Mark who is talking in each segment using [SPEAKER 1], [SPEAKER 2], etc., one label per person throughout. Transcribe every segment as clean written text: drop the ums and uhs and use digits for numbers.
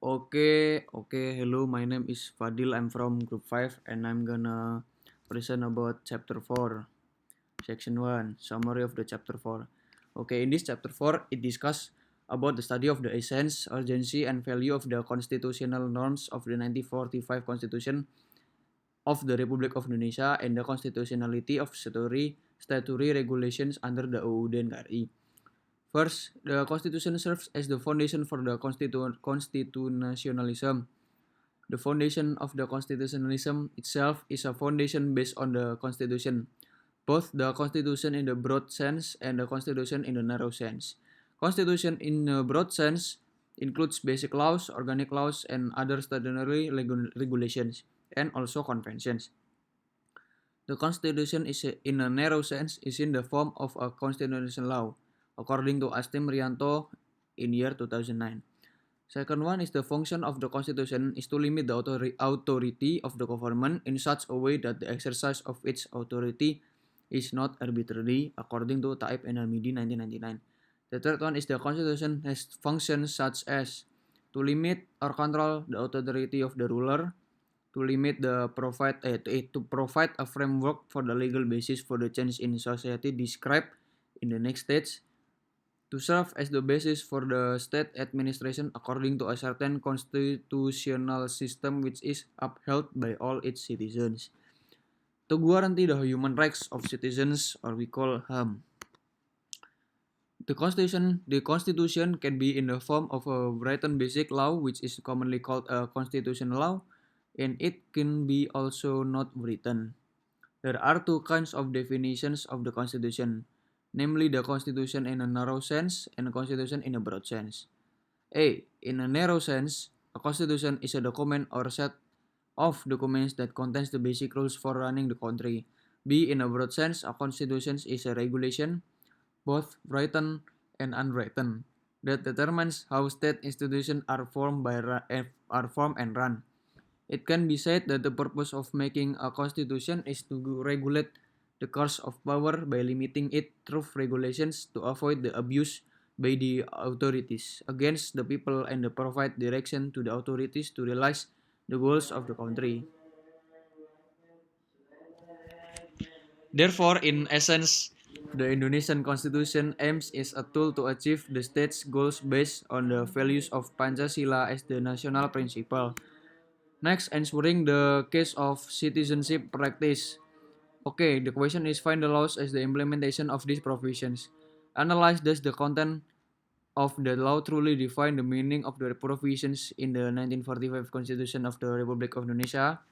[SPEAKER 1] Hello, my name is Fadil. I'm from Group 5 and I'm gonna present about Chapter 4, Section 1, Summary of the Chapter 4. In this Chapter 4, it discusses about the study of the essence, urgency, and value of the constitutional norms of the 1945 Constitution of the Republic of Indonesia and the constitutionality of statutory regulations under the UUD NKRI. First, the Constitution serves as the foundation for the constitutionalism. The foundation of the constitutionalism itself is a foundation based on the Constitution, both the Constitution in the broad sense and the Constitution in the narrow sense. Constitution in the broad sense includes basic laws, organic laws, and other statutory regulations, and also conventions. The Constitution is in a narrow sense is in the form of a constitutional law, according to Astim Rianto in year 2009. Second one is the function of the Constitution is to limit the authority of the government in such a way that the exercise of its authority is not arbitrary, according to Taib and Al-Midi 1999. The third one is the Constitution has functions such as to limit or control the authority of the ruler, to limit the to provide a framework for the legal basis for the change in society described in the next stage, to serve as the basis for the state administration according to a certain constitutional system which is upheld by all its citizens, to guarantee the human rights of citizens, or we call HAM. The Constitution can be in the form of a written basic law, which is commonly called a constitutional law, and it can be also not written. There are two kinds of definitions of the Constitution, namely the Constitution in a narrow sense and the Constitution in a broad sense. A. In a narrow sense, a Constitution is a document or set of documents that contains the basic rules for running the country. B. In a broad sense, a Constitution is a regulation, both written and unwritten, that determines how state institutions are formed and run. It can be said that the purpose of making a constitution is to regulate the course of power by limiting it through regulations to avoid the abuse by the authorities against the people and to provide direction to the authorities to realize the goals of the country. Therefore, in essence, the Indonesian Constitution aims as a tool to achieve the state's goals based on the values of Pancasila as the national principle. Next, answering the case of citizenship practice. The question is find the laws as the implementation of these provisions. Analyze does the content of the law truly define the meaning of the provisions in the 1945 Constitution of the Republic of Indonesia.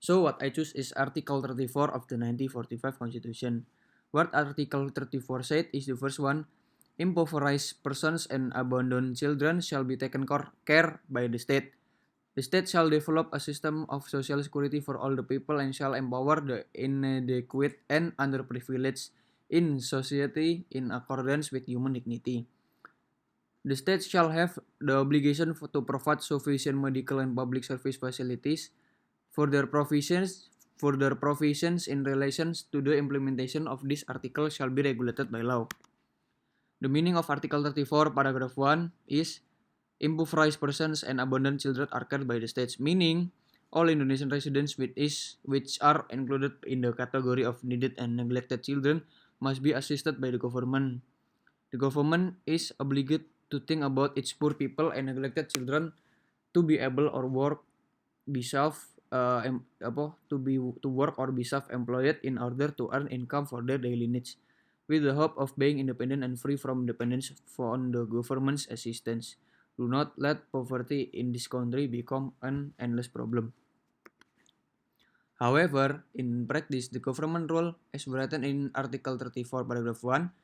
[SPEAKER 1] So what I choose is Article 34 of the 1945 Constitution. What Article 34 said is the first one, impoverished persons and abandoned children shall be taken care by the state. The state shall develop a system of social security for all the people and shall empower the inadequate and underprivileged in society in accordance with human dignity. The state shall have the obligation to provide sufficient medical and public service facilities. Further provisions in relation to the implementation of this article shall be regulated by law. The meaning of Article 34, paragraph 1 is impoverished persons and abandoned children are cared by the state, meaning all Indonesian residents which are included in the category of needed and neglected children must be assisted by the government. The government is obliged to think about its poor people and neglected children to be able or work, be self to work or be self-employed in order to earn income for their daily needs, with the hope of being independent and free from dependence on the government's assistance. Do not let poverty in this country become an endless problem. However, in practice, the government rule, as written in Article 34, paragraph 1,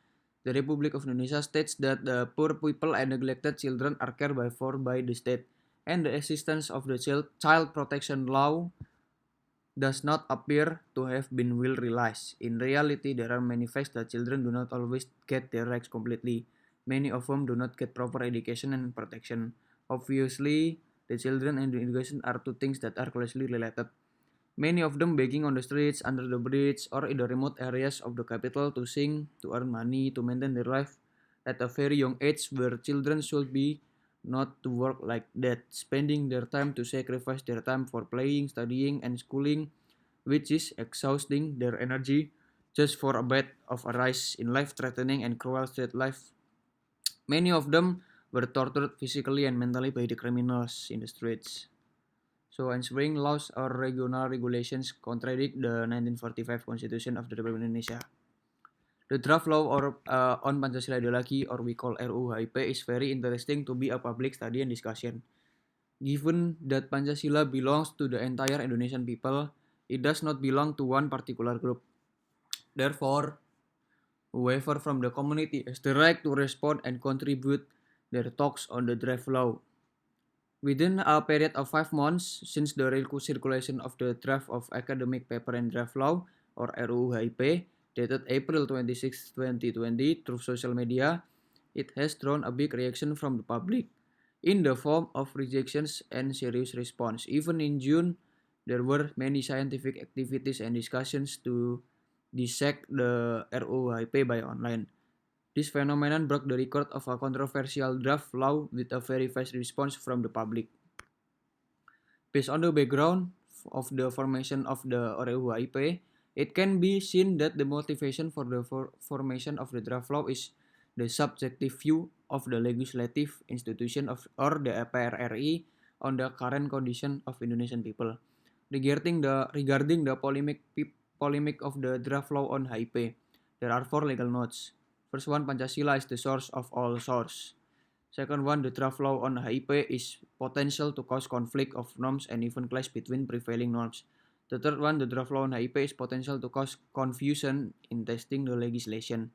[SPEAKER 1] the Republic of Indonesia states that the poor people and neglected children are cared for by the state, and the existence of the child protection law does not appear to have been well realized. In reality, there are many facts that children do not always get their rights completely. Many of them do not get proper education and protection. Obviously, the children and the education are two things that are closely related. Many of them begging on the streets, under the bridge, or in the remote areas of the capital to sing, to earn money, to maintain their life at a very young age where children should be not to work like that, spending their time to sacrifice their time for playing, studying, and schooling, which is exhausting their energy just for a bit of a rise in life-threatening and cruel street life. Many of them were tortured physically and mentally by the criminals in the streets. So, ensuring laws or regional regulations contradict the 1945 Constitution of the Republic of Indonesia. The draft law on Pancasila ideology, or we call RUU-HIP, is very interesting to be a public study and discussion. Given that Pancasila belongs to the entire Indonesian people, it does not belong to one particular group. Therefore, whoever from the community has the right to respond and contribute their thoughts on the draft law. Within a period of 5 months since the circulation of the draft of academic paper and draft law, or RUU-HIP, dated April 26, 2020, through social media, it has drawn a big reaction from the public in the form of rejections and serious response. Even in June, there were many scientific activities and discussions to dissect the RUU-HIP by online. This phenomenon broke the record of a controversial draft law with a very fast response from the public. Based on the background of the formation of the RUU-HIP, it can be seen that the motivation for the formation of the draft law is the subjective view of the legislative institution of or the PRRI on the current condition of Indonesian people. Regarding the polemic of the draft law on HIP, there are 4 legal notes. First one, Pancasila is the source of all source. Second one, the draft law on HIP is potential to cause conflict of norms and even clash between prevailing norms. The third one, the draft law on HIP is potential to cause confusion in testing the legislation.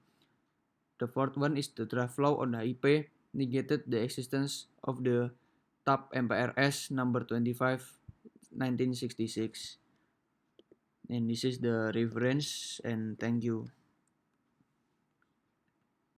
[SPEAKER 1] The fourth one is the draft law on HIP negated the existence of the TAP MPRS number 25 1966. And this is the reference, and thank you.